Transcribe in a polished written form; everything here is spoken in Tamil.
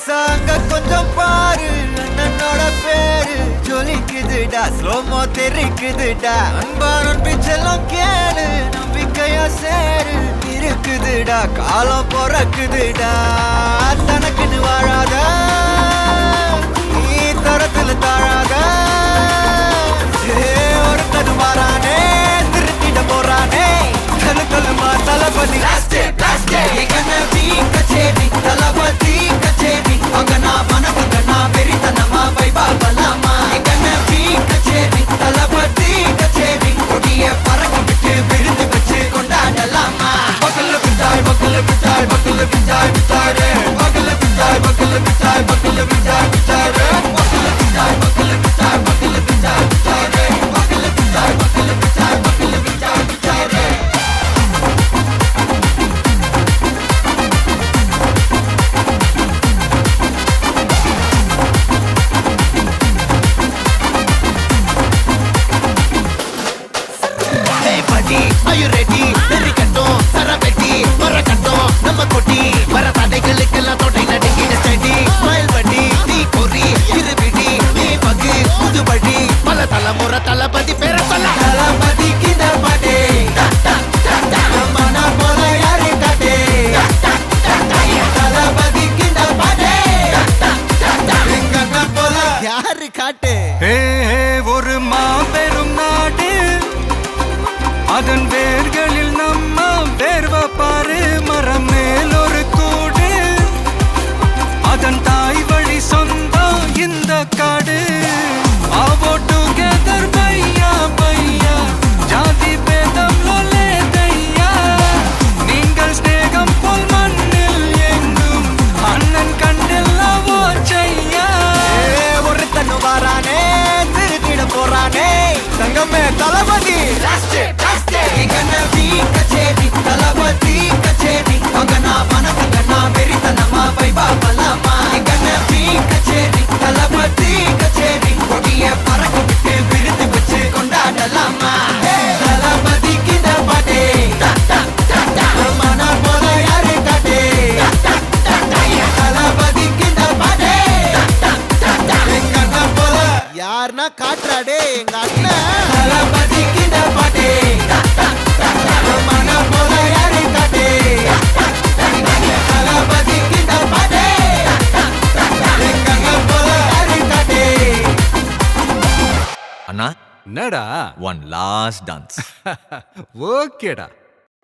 சாங்க கொஞ்சம் பாரு அண்ணனோட பேரு ஜொலிக்குதுடா ஸ்லோமோ தெரிக்குதுடா அன்பாரன் பிச்செல்லாம் கேளு நம்பிக்கையா சேரு இருக்குதுடா காலம் பிறக்குதுடா தனக்குன்னு வாழாத நீ தரத்துல தாழாத ஒருத்தன் மாறானே திருத்திட போறானே கலு கலுமா தளபதி கச்சேரி தளபதி கச்சேரி அங்கனா மனகங்கனா வெறித்தனமா வைபா பலாமா கச்சேரி தளபதி கச்சேரி கொடிய பறக்க விட்டு விருந்து வச்சு கொண்டாடலாமா பக்கல்ல பிட்டாய் பக்கல்ல பிட்டாய் பக்கல்ல பிட்டாய் பிட்டாரே பக்கல்ல பிட்டாய் பக்கல்ல பிட்டாய் பக்கல்ல பிட்டாய் பிட்டாரே பக்கல்ல பிட்டாய் பக்கல்ல பிட்டாய் பக்கல்ல பிட்டாய் பிட்டாரே பக்கல்ல பிட்டாய் பக்கல்ல பிட்டாய் பக்கல்ல பிட்டாய் பிட்டாரே Are you ready? Derikattom, Saraveti, Varakattom, Namma Koti, Varathadegalukkellam thottai nadingida steady, smile buddy, nee kori, irubidi, nee pagi, pudubadi, pala thalamura thalapathy pera solla, thalapathy kinda pade, mana pola yaru kate, thalapathy kinda pade, enga pola yaru kate. ஒரு மாபெரும் நாடு அதன் வேர்களில் நம்ம வேர்வ பாரு மரம் மேல் ஒரு கூடு அதன் தாய் வழி சொந்தம் இந்த காடு ஆவோ டுகெதர் பையா பையா ஜாதி பேதம் லோலே தையா நீங்கள் ஸ்நேகம் போல் மண்ணில் எங்கும் அண்ணன் கண்டெல்லாவோ செய்யா ஒருத்தன் வாரானே திருத்திட போறானே தங்கமே தளபதி கச்சேரி தளபதி கச்சேரி அங்கனா மனகங்கனா வெறித்தனமா வைபா பலாமா கச்சேரி தளபதி கச்சேரி கொடிய பறக்க விட்டு விருந்து வச்சு கொண்டாடலாமா தளபதி கிட்ட பாட்டே மன போல யாரு காட்டே தளபதி கிட்ட பாட்டே எங்க அண்ணன் போல யாருன்னா காட்டுறாடே எங்க அண்ணன் தளபதி கிட்ட பாட்டே அண்ணா என்னடா ஒன் லாஸ்ட் டான்ஸ் ஓகேடா